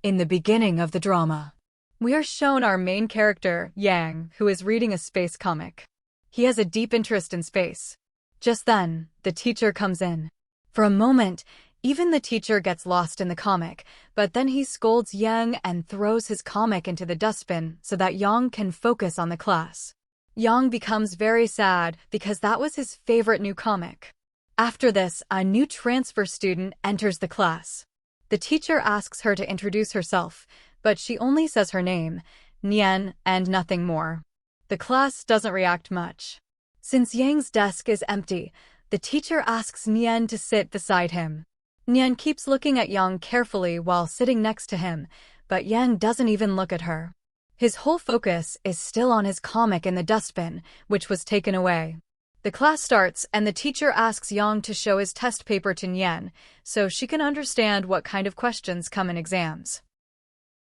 In the beginning of the drama, we are shown our main character, Yang, who is reading a space comic. He has a deep interest in space. Just then, the teacher comes in. For a moment, even the teacher gets lost in the comic, but then he scolds Yang and throws his comic into the dustbin so that Yang can focus on the class. Yang becomes very sad because that was his favorite new comic. After this, a new transfer student enters the class. The teacher asks her to introduce herself, but she only says her name, Nian, and nothing more. The class doesn't react much. Since Yang's desk is empty, the teacher asks Nian to sit beside him. Nian keeps looking at Yang carefully while sitting next to him, but Yang doesn't even look at her. His whole focus is still on his comic in the dustbin, which was taken away. The class starts and the teacher asks Yang to show his test paper to Nian so she can understand what kind of questions come in exams.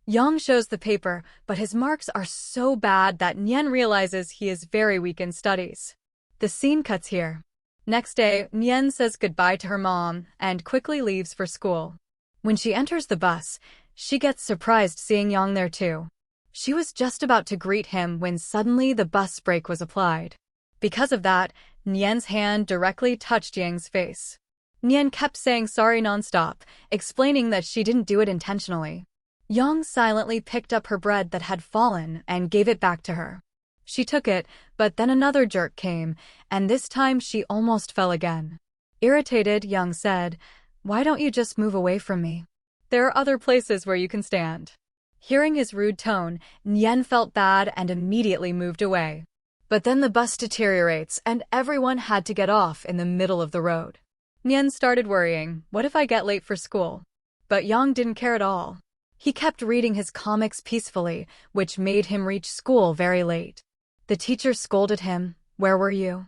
Yang shows the paper, but his marks are so bad that Nian realizes he is very weak in studies. The scene cuts here. Next day, Nian says goodbye to her mom and quickly leaves for school. When she enters the bus, she gets surprised seeing Yang there too. She was just about to greet him when suddenly the bus brake was applied. Because of that, Nian's hand directly touched Yang's face. Nian kept saying sorry nonstop, explaining that she didn't do it intentionally. Yang silently picked up her bread that had fallen and gave it back to her. She took it, but then another jerk came, and this time she almost fell again. Irritated, Yang said, "Why don't you just move away from me? There are other places where you can stand." Hearing his rude tone, Nian felt bad and immediately moved away. But then the bus deteriorates and everyone had to get off in the middle of the road. Nian started worrying, what if I get late for school? But Yang didn't care at all. He kept reading his comics peacefully, which made him reach school very late. The teacher scolded him, "Where were you?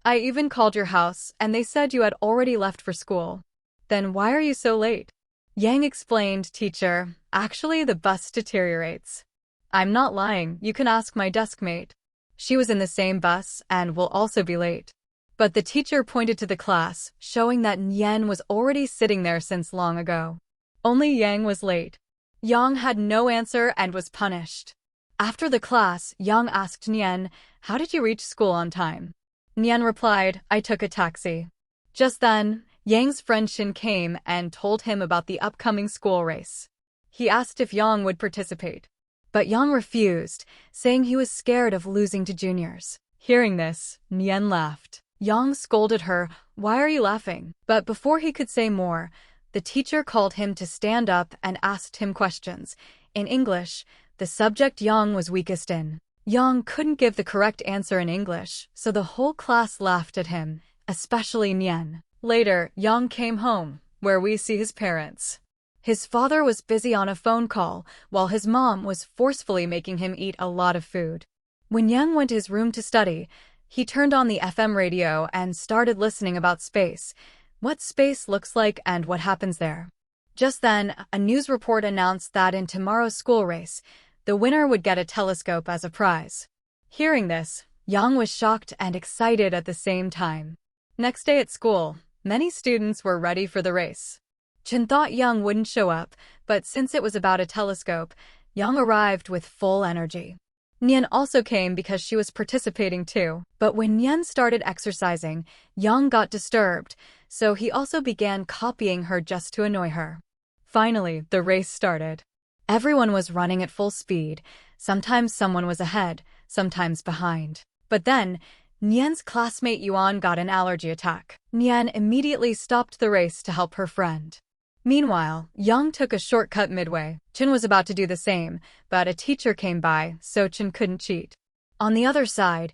I even called your house and they said you had already left for school. Then why are you so late?" Yang explained, "Teacher, actually the bus deteriorates. I'm not lying, you can ask my desk mate. She was in the same bus and will also be late." But the teacher pointed to the class, showing that Nian was already sitting there since long ago. Only Yang was late. Yang had no answer and was punished. After the class, Yang asked Nian, "How did you reach school on time?" Nian replied, "I took a taxi." Just then, Yang's friend Shin came and told him about the upcoming school race. He asked if Yang would participate. But Yang refused, saying he was scared of losing to juniors. Hearing this, Nian laughed. Yang scolded her, "Why are you laughing?" But before he could say more, the teacher called him to stand up and asked him questions. In English, the subject Yang was weakest in. Yang couldn't give the correct answer in English, so the whole class laughed at him, especially Nian. Later, Yang came home, where we see his parents. His father was busy on a phone call, while his mom was forcefully making him eat a lot of food. When Yang went to his room to study, he turned on the FM radio and started listening about space, what space looks like and what happens there. Just then, a news report announced that in tomorrow's school race, the winner would get a telescope as a prize. Hearing this, Yang was shocked and excited at the same time. Next day at school, many students were ready for the race. Chen thought Yang wouldn't show up, but since it was about a telescope, Yang arrived with full energy. Nian also came because she was participating too. But when Nian started exercising, Yang got disturbed, so he also began copying her just to annoy her. Finally, the race started. Everyone was running at full speed. Sometimes someone was ahead, sometimes behind. But then, Nian's classmate Yuan got an allergy attack. Nian immediately stopped the race to help her friend. Meanwhile, Yang took a shortcut midway. Chen was about to do the same, but a teacher came by, so Chen couldn't cheat. On the other side,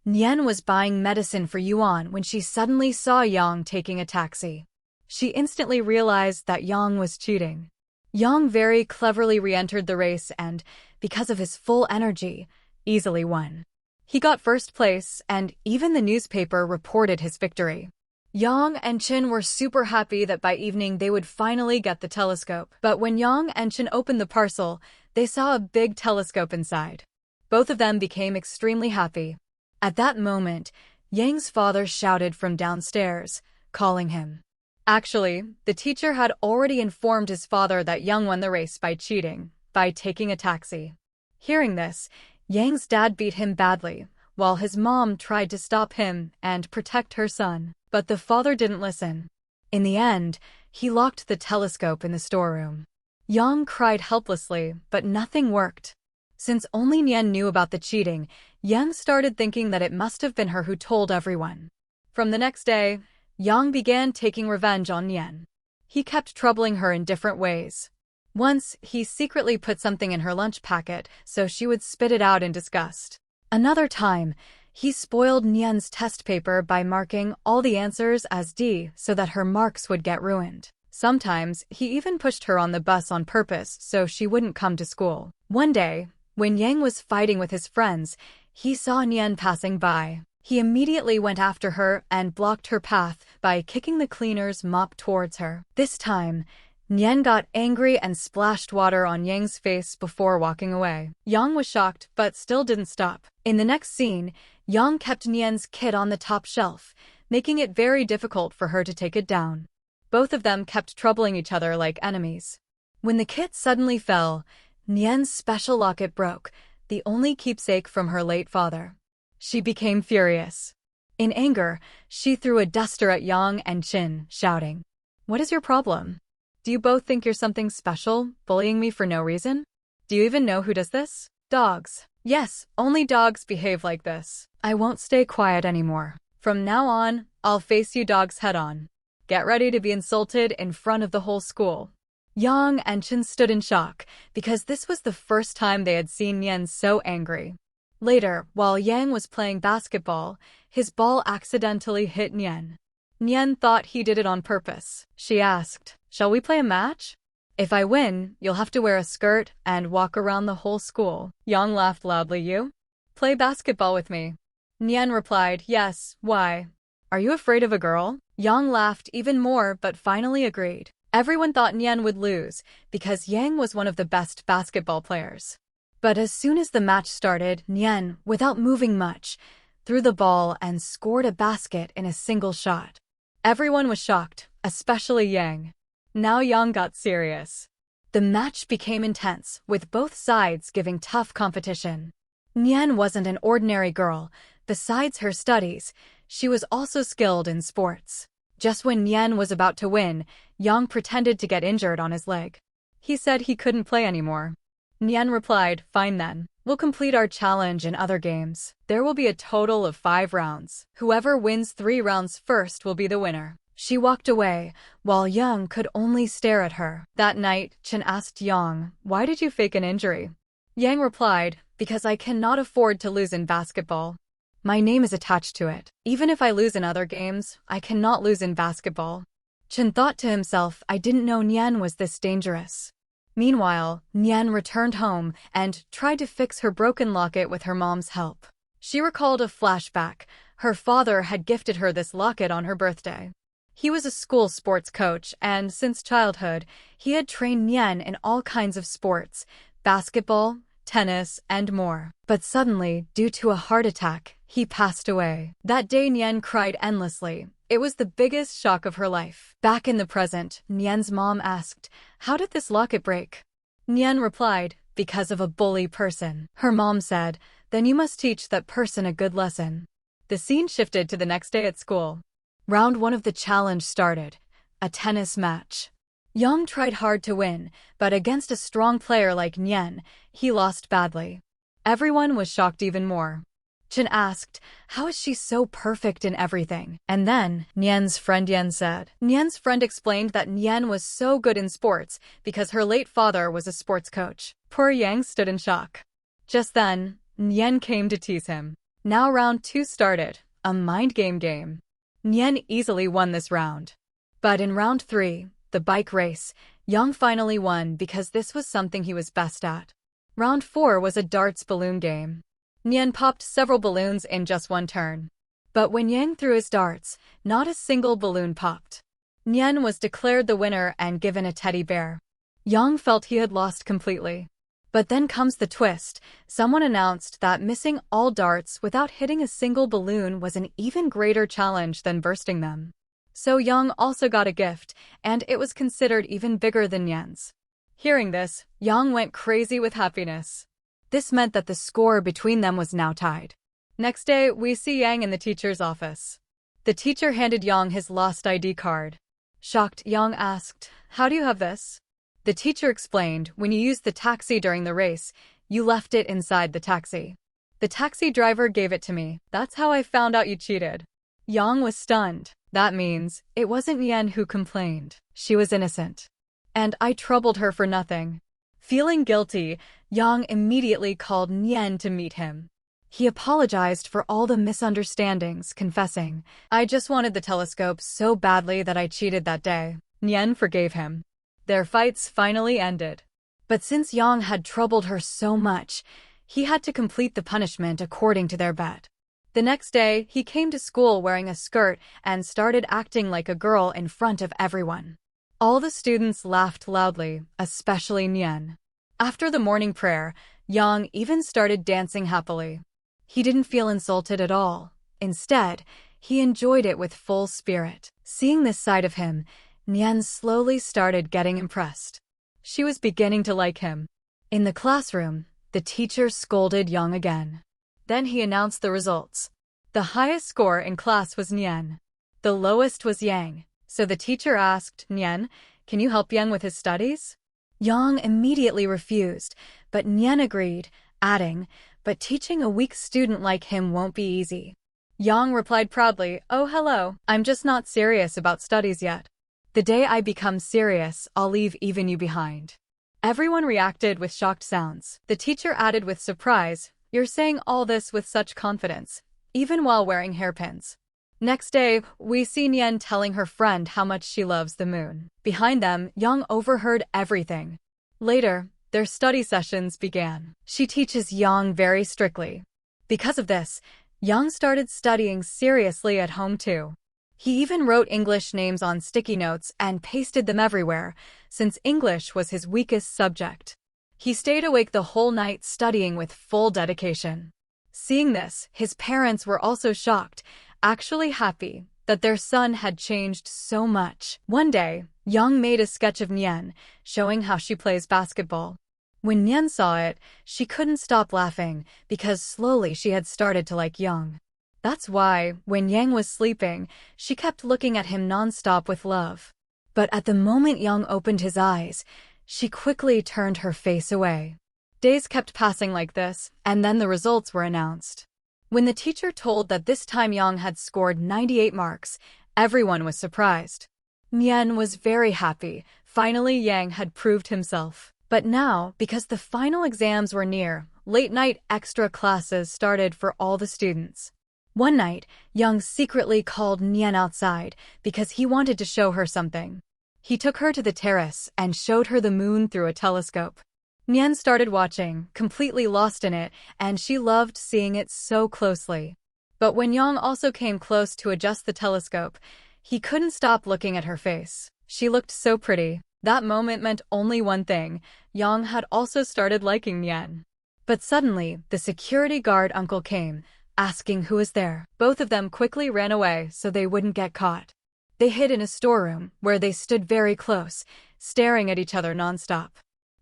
Nian was buying medicine for Yuan when she suddenly saw Yang taking a taxi. She instantly realized that Yang was cheating. Yang very cleverly re-entered the race and, because of his full energy, easily won. He got first place, and even the newspaper reported his victory. Yang and Chen were super happy that by evening they would finally get the telescope. But when Yang and Chen opened the parcel, they saw a big telescope inside. Both of them became extremely happy. At that moment, Yang's father shouted from downstairs, calling him. Actually, the teacher had already informed his father that Yang won the race by cheating, by taking a taxi. Hearing this, Yang's dad beat him badly, while his mom tried to stop him and protect her son. But the father didn't listen. In the end, he locked the telescope in the storeroom. Yang cried helplessly, but nothing worked. Since only Nian knew about the cheating, Yang started thinking that it must have been her who told everyone. From the next day, Yang began taking revenge on Nian. He kept troubling her in different ways. Once, he secretly put something in her lunch packet so she would spit it out in disgust. Another time, he spoiled Nian's test paper by marking all the answers as D so that her marks would get ruined. Sometimes, he even pushed her on the bus on purpose so she wouldn't come to school. One day, when Yang was fighting with his friends, he saw Nian passing by. He immediately went after her and blocked her path by kicking the cleaner's mop towards her. This time, Nian got angry and splashed water on Yang's face before walking away. Yang was shocked but still didn't stop. In the next scene, Yang kept Nian's kit on the top shelf, making it very difficult for her to take it down. Both of them kept troubling each other like enemies. When the kit suddenly fell, Nian's special locket broke, the only keepsake from her late father. She became furious. In anger, she threw a duster at Yang and Chin, shouting, "What is your problem? Do you both think you're something special, bullying me for no reason? Do you even know who does this? Dogs. Yes, only dogs behave like this. I won't stay quiet anymore. From now on, I'll face you dogs head on. Get ready to be insulted in front of the whole school." Yang and Chin stood in shock, because this was the first time they had seen Nian so angry. Later, while Yang was playing basketball, his ball accidentally hit Nian. Nian thought he did it on purpose. She asked, "Shall we play a match? If I win, you'll have to wear a skirt and walk around the whole school." Yang laughed loudly. "You? Play basketball with me?" Nian replied, "Yes, why? Are you afraid of a girl?" Yang laughed even more but finally agreed. Everyone thought Nian would lose because Yang was one of the best basketball players. But as soon as the match started, Nian, without moving much, threw the ball and scored a basket in a single shot. Everyone was shocked, especially Yang. Now Yang got serious. The match became intense, with both sides giving tough competition. Nian wasn't an ordinary girl. Besides her studies, she was also skilled in sports. Just when Nian was about to win, Yang pretended to get injured on his leg. He said he couldn't play anymore. Nian replied, "Fine then. We'll complete our challenge in other games. There will be a total of 5 rounds. Whoever wins 3 rounds first will be the winner." She walked away, while Yang could only stare at her. That night, Chen asked Yang, "Why did you fake an injury?" Yang replied, "Because I cannot afford to lose in basketball. My name is attached to it. Even if I lose in other games, I cannot lose in basketball." Chen thought to himself, I didn't know Nian was this dangerous. Meanwhile, Nian returned home and tried to fix her broken locket with her mom's help. She recalled a flashback. Her father had gifted her this locket on her birthday. He was a school sports coach, and since childhood, he had trained Nian in all kinds of sports, basketball, tennis, and more. But suddenly, due to a heart attack, he passed away. That day Nian cried endlessly. It was the biggest shock of her life. Back in the present, Nian's mom asked, "How did this locket break?" Nian replied, "Because of a bully person." Her mom said, "Then you must teach that person a good lesson." The scene shifted to the next day at school. Round 1 of the challenge started, a tennis match. Yang tried hard to win, but against a strong player like Nian, he lost badly. Everyone was shocked even more. Chen asked, "How is she so perfect in everything?" And then, Nian's friend Yan said. Nian's friend explained that Nian was so good in sports because her late father was a sports coach. Poor Yang stood in shock. Just then, Nian came to tease him. Now round 2 started, a mind game. Nian easily won this round. But in round 3, the bike race, Yang finally won because this was something he was best at. Round 4 was a darts balloon game. Nian popped several balloons in just one turn. But when Yang threw his darts, not a single balloon popped. Nian was declared the winner and given a teddy bear. Yang felt he had lost completely. But then comes the twist. Someone announced that missing all darts without hitting a single balloon was an even greater challenge than bursting them. So Yang also got a gift, and it was considered even bigger than Nyen's. Hearing this, Yang went crazy with happiness. This meant that the score between them was now tied. Next day, we see Yang in the teacher's office. The teacher handed Yang his lost ID card. Shocked, Yang asked, "How do you have this?" The teacher explained, "When you used the taxi during the race, you left it inside the taxi. The taxi driver gave it to me. That's how I found out you cheated." Yang was stunned. That means it wasn't Nyen who complained. She was innocent. And I troubled her for nothing. Feeling guilty, Yang immediately called Nyen to meet him. He apologized for all the misunderstandings, confessing, "I just wanted the telescope so badly that I cheated that day." Nyen forgave him. Their fights finally ended. But since Yang had troubled her so much, he had to complete the punishment according to their bet. The next day, he came to school wearing a skirt and started acting like a girl in front of everyone. All the students laughed loudly, especially Nyen. After the morning prayer, Yang even started dancing happily. He didn't feel insulted at all. Instead, he enjoyed it with full spirit. Seeing this side of him, Nyen slowly started getting impressed. She was beginning to like him. In the classroom, the teacher scolded Yang again. Then he announced the results. The highest score in class was Nyen. The lowest was Yang. So the teacher asked, "Nyen, can you help Yang with his studies?" Yang immediately refused, but Nyen agreed, adding, "But teaching a weak student like him won't be easy." Yang replied proudly, "Oh, hello, I'm just not serious about studies yet. The day I become serious, I'll leave even you behind." Everyone reacted with shocked sounds. The teacher added with surprise, "You're saying all this with such confidence, even while wearing hairpins." Next day, we see Nyen telling her friend how much she loves the moon. Behind them, Yang overheard everything. Later, their study sessions began. She teaches Yang very strictly. Because of this, Yang started studying seriously at home too. He even wrote English names on sticky notes and pasted them everywhere, since English was his weakest subject. He stayed awake the whole night studying with full dedication. Seeing this, his parents were also shocked, actually happy, that their son had changed so much. One day, Yang made a sketch of Nyen, showing how she plays basketball. When Nyen saw it, she couldn't stop laughing, because slowly she had started to like Yang. That's why, when Yang was sleeping, she kept looking at him nonstop with love. But at the moment Yang opened his eyes, she quickly turned her face away. Days kept passing like this, and then the results were announced. When the teacher told that this time Yang had scored 98 marks, everyone was surprised. Nyen was very happy. Finally, Yang had proved himself. But now, because the final exams were near, late-night extra classes started for all the students. One night, Yang secretly called Nyen outside because he wanted to show her something. He took her to the terrace and showed her the moon through a telescope. Nyen started watching, completely lost in it, and she loved seeing it so closely. But when Yang also came close to adjust the telescope, he couldn't stop looking at her face. She looked so pretty. That moment meant only one thing: Yang had also started liking Nyen. But suddenly, the security guard uncle came, asking who was there. Both of them quickly ran away so they wouldn't get caught. They hid in a storeroom, where they stood very close, staring at each other nonstop.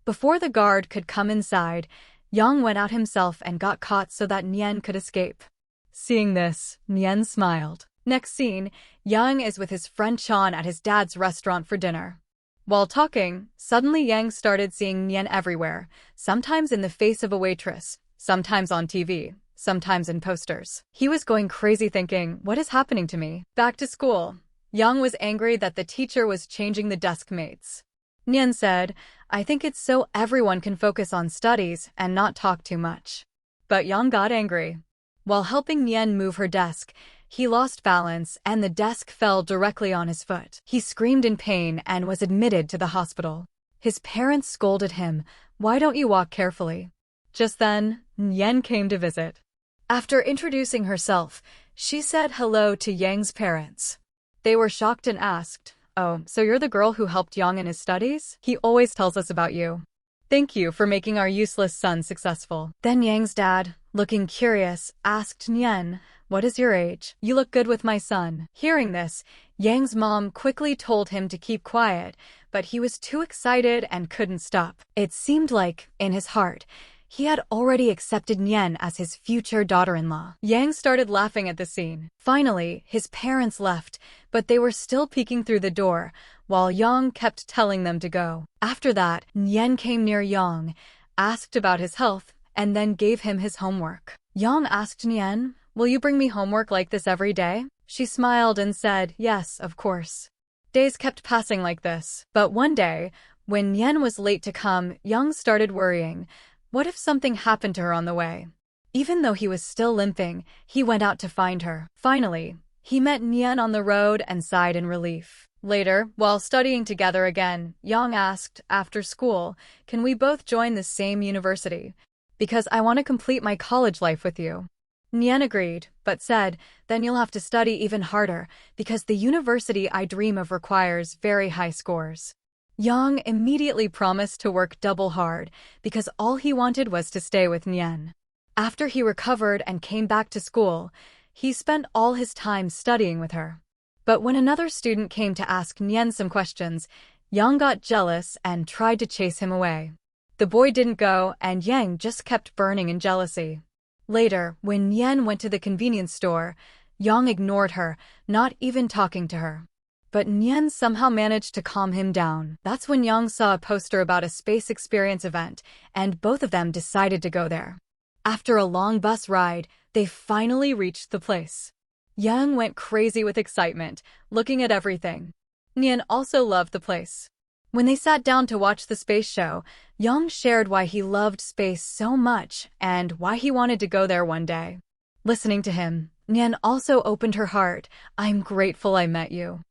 Before the guard could come inside, Yang went out himself and got caught so that Nyen could escape. Seeing this, Nyen smiled. Next scene, Yang is with his friend Chan at his dad's restaurant for dinner. While talking, suddenly Yang started seeing Nyen everywhere, sometimes in the face of a waitress, sometimes on TV, sometimes in posters. He was going crazy thinking, "What is happening to me?" Back to school, Yang was angry that the teacher was changing the desk mates. Nyen said, "I think it's so everyone can focus on studies and not talk too much." But Yang got angry. While helping Nyen move her desk, he lost balance and the desk fell directly on his foot. He screamed in pain and was admitted to the hospital. His parents scolded him, "Why don't you walk carefully?" Just then, Nyen came to visit. After introducing herself, she said hello to Yang's parents. They were shocked and asked, "Oh, so you're the girl who helped Yang in his studies? He always tells us about you. Thank you for making our useless son successful." Then Yang's dad, looking curious, asked Nyen, "What is your age? You look good with my son." Hearing this, Yang's mom quickly told him to keep quiet, but he was too excited and couldn't stop. It seemed like, in his heart, he had already accepted Nian as his future daughter-in-law. Yang started laughing at the scene. Finally, his parents left, but they were still peeking through the door, while Yang kept telling them to go. After that, Nian came near Yang, asked about his health, and then gave him his homework. Yang asked Nian, "Will you bring me homework like this every day?" She smiled and said, "Yes, of course." Days kept passing like this, but one day, when Nian was late to come, Yang started worrying. What if something happened to her on the way? Even though he was still limping, he went out to find her. Finally, he met Nian on the road and sighed in relief. Later, while studying together again, Yang asked, after school, "Can we both join the same university? Because I want to complete my college life with you." Nian agreed, but said, "Then you'll have to study even harder, because the university I dream of requires very high scores." Yang immediately promised to work double hard, because all he wanted was to stay with Nian. After he recovered and came back to school, he spent all his time studying with her. But when another student came to ask Nian some questions, Yang got jealous and tried to chase him away. The boy didn't go, and Yang just kept burning in jealousy. Later, when Nian went to the convenience store, Yang ignored her, not even talking to her. But Nian somehow managed to calm him down. That's when Yang saw a poster about a space experience event, and both of them decided to go there. After a long bus ride, they finally reached the place. Yang went crazy with excitement, looking at everything. Nian also loved the place. When they sat down to watch the space show, Yang shared why he loved space so much and why he wanted to go there one day. Listening to him, Nian also opened her heart. "I'm grateful I met you.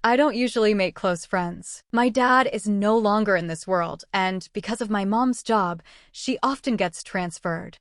I don't usually make close friends. My dad is no longer in this world, and because of my mom's job, she often gets transferred.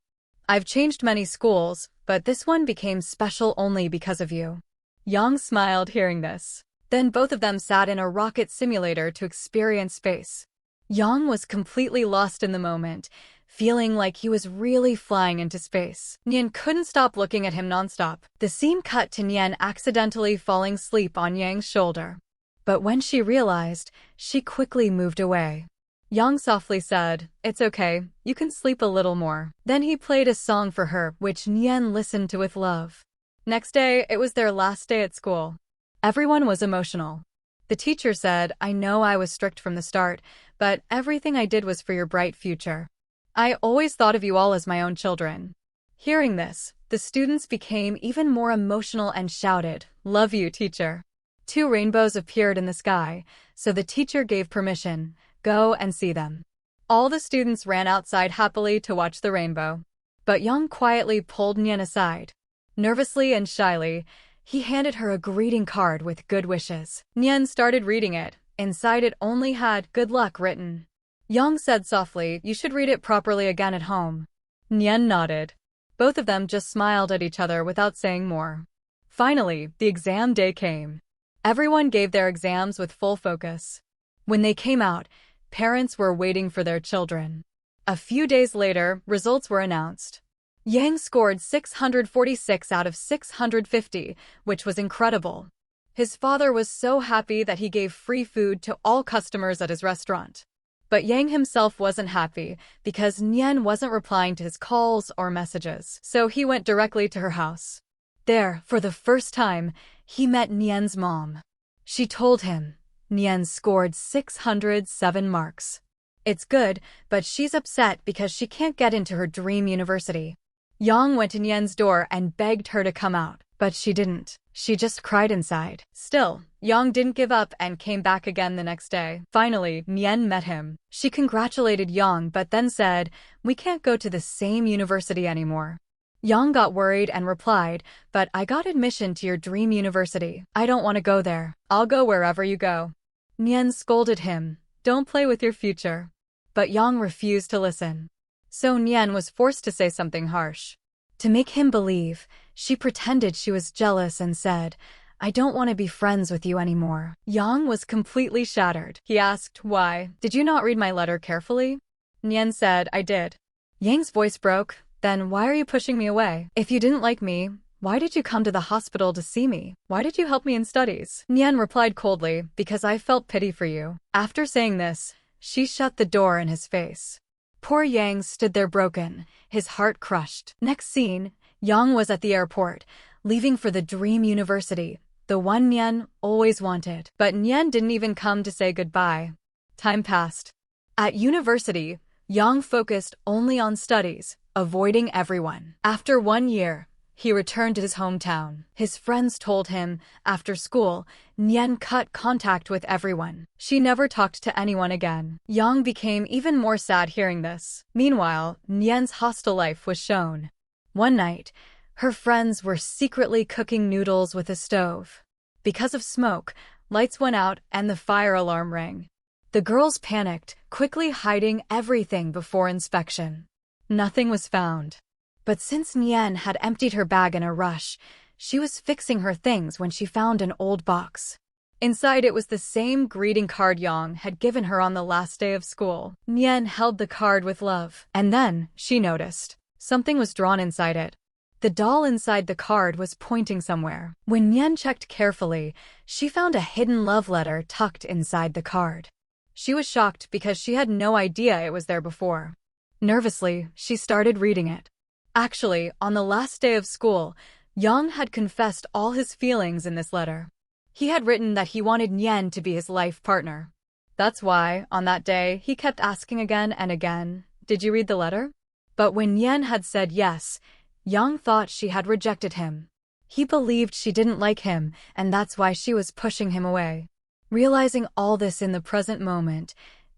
I've changed many schools, but this one became special only because of you." Yang smiled hearing this. Then both of them sat in a rocket simulator to experience space. Yang was completely lost in the moment, feeling like he was really flying into space. Nian couldn't stop looking at him nonstop. The scene cut to Nian accidentally falling asleep on Yang's shoulder. But when she realized, she quickly moved away. Yang softly said, "It's okay, you can sleep a little more." Then he played a song for her, which Nian listened to with love. Next day, it was their last day at school. Everyone was emotional. The teacher said, "I know I was strict from the start, but everything I did was for your bright future. I always thought of you all as my own children." Hearing this, the students became even more emotional and shouted, "Love you, teacher." 2 rainbows appeared in the sky, so the teacher gave permission, "Go and see them." All the students ran outside happily to watch the rainbow. But Yang quietly pulled Nian aside. Nervously and shyly, he handed her a greeting card with good wishes. Nian started reading it. Inside it only had "Good luck" written. Yang said softly, "You should read it properly again at home." Nian nodded. Both of them just smiled at each other without saying more. Finally, the exam day came. Everyone gave their exams with full focus. When they came out, parents were waiting for their children. A few days later, results were announced. Yang scored 646 out of 650, which was incredible. His father was so happy that he gave free food to all customers at his restaurant. But Yang himself wasn't happy because Nian wasn't replying to his calls or messages, so he went directly to her house. There, for the first time, he met Nian's mom. She told him, "Nian scored 607 marks. It's good, but she's upset because she can't get into her dream university." Yang went to Nian's door and begged her to come out, but she didn't. She just cried inside. Still, Yang didn't give up and came back again the next day. Finally, Nian met him. She congratulated Yang but then said, "We can't go to the same university anymore." Yang got worried and replied, "But I got admission to your dream university. I don't want to go there. I'll go wherever you go." Nian scolded him, "Don't play with your future." But Yang refused to listen. So Nian was forced to say something harsh. To make him believe, she pretended she was jealous and said, "I don't want to be friends with you anymore." Yang was completely shattered. He asked, "Why? Did you not read my letter carefully?" Nian said, "I did." Yang's voice broke. "Then why are you pushing me away? If you didn't like me, Why did you come to the hospital to see me? Why did you help me in studies? Nyan replied coldly, because I felt pity for you. After saying this, she shut the door in his face. Poor Yang stood there broken, his heart crushed. Next scene, Yang was at the airport, leaving for the dream university, the one Nyan always wanted. But Nyan didn't even come to say goodbye. Time passed. At university, Yang focused only on studies, avoiding everyone. After 1 year, he returned to his hometown. His friends told him, after school, Nyan cut contact with everyone. She never talked to anyone again. Yang became even more sad hearing this. Meanwhile, Nyan's hostel life was shown. One night, her friends were secretly cooking noodles with a stove. Because of smoke, lights went out and the fire alarm rang. The girls panicked, quickly hiding everything before inspection. Nothing was found. But since Nyan had emptied her bag in a rush, she was fixing her things when she found an old box. Inside it was the same greeting card Yang had given her on the last day of school. Nyan held the card with love. And then, she noticed, something was drawn inside it. The doll inside the card was pointing somewhere. When Nyan checked carefully, she found a hidden love letter tucked inside the card. She was shocked because she had no idea it was there before. Nervously, she started reading it. Actually, on the last day of school, Yang had confessed all his feelings in this letter. He had written that he wanted Nyan to be his life partner. That's why, on that day, he kept asking again and again, "Did you read the letter?" But when Nyan had said yes, Yang thought she had rejected him. He believed she didn't like him, and that's why she was pushing him away. Realizing all this in the present moment,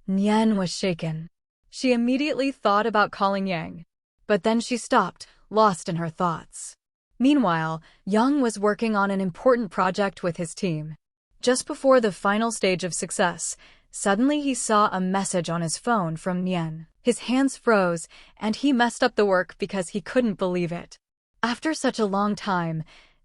Nyan was shaken. She immediately thought about calling Yang. But then she stopped, lost in her thoughts. Meanwhile, Yang was working on an important project with his team. Just before the final stage of success, suddenly he saw a message on his phone from Nyan. His hands froze, and he messed up the work because he couldn't believe it. After such a long time,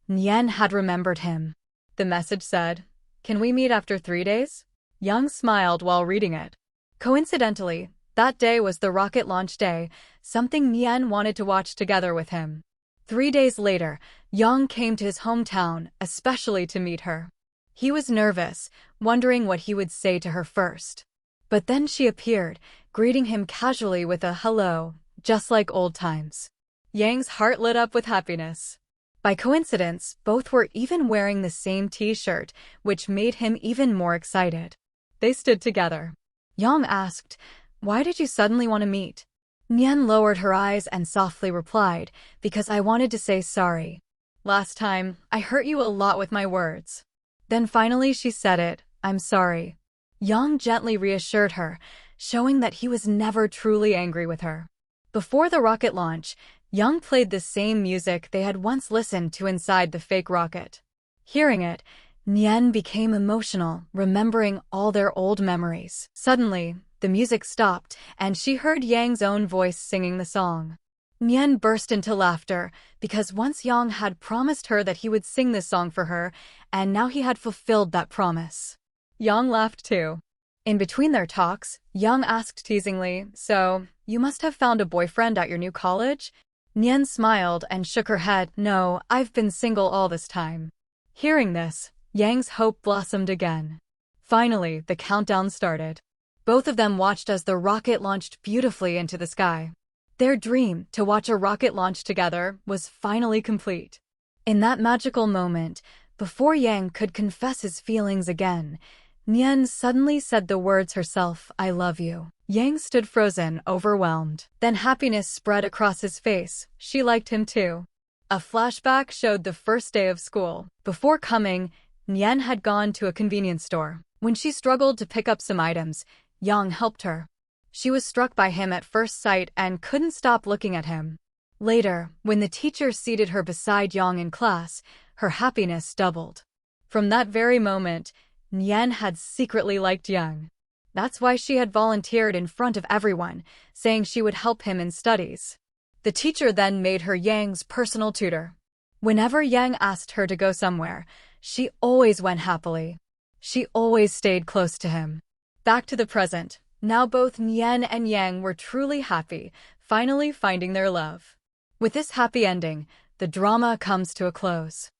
Nyan had remembered him. The message said, "Can we meet after 3 days?" Yang smiled while reading it. Coincidentally, that day was the rocket launch day, something Nyan wanted to watch together with him. 3 days later, Yang came to his hometown, especially to meet her. He was nervous, wondering what he would say to her first. But then she appeared, greeting him casually with a hello, just like old times. Yang's heart lit up with happiness. By coincidence, both were even wearing the same t-shirt, which made him even more excited. They stood together. Yang asked, "Why did you suddenly want to meet?" Nyan lowered her eyes and softly replied, "Because I wanted to say sorry. Last time, I hurt you a lot with my words." Then finally she said it, "I'm sorry." Yang gently reassured her, showing that he was never truly angry with her. Before the rocket launch, Yang played the same music they had once listened to inside the fake rocket. Hearing it, Nyan became emotional, remembering all their old memories. Suddenly, the music stopped, and she heard Yang's own voice singing the song. Nyan burst into laughter, because once Yang had promised her that he would sing this song for her, and now he had fulfilled that promise. Yang laughed too. In between their talks, Yang asked teasingly, "So, you must have found a boyfriend at your new college?" Nyan smiled and shook her head, "No, I've been single all this time." Hearing this, Yang's hope blossomed again. Finally, the countdown started. Both of them watched as the rocket launched beautifully into the sky. Their dream, to watch a rocket launch together, was finally complete. In that magical moment, before Yang could confess his feelings again, Nyan suddenly said the words herself, "I love you." Yang stood frozen, overwhelmed. Then happiness spread across his face. She liked him too. A flashback showed the first day of school. Before coming, Nyan had gone to a convenience store. When she struggled to pick up some items, Yang helped her. She was struck by him at first sight and couldn't stop looking at him. Later, when the teacher seated her beside Yang in class, her happiness doubled. From that very moment, Nyan had secretly liked Yang. That's why she had volunteered in front of everyone, saying she would help him in studies. The teacher then made her Yang's personal tutor. Whenever Yang asked her to go somewhere, she always went happily. She always stayed close to him. Back to the present. Now both Nyan and Yang were truly happy, finally finding their love. With this happy ending, the drama comes to a close.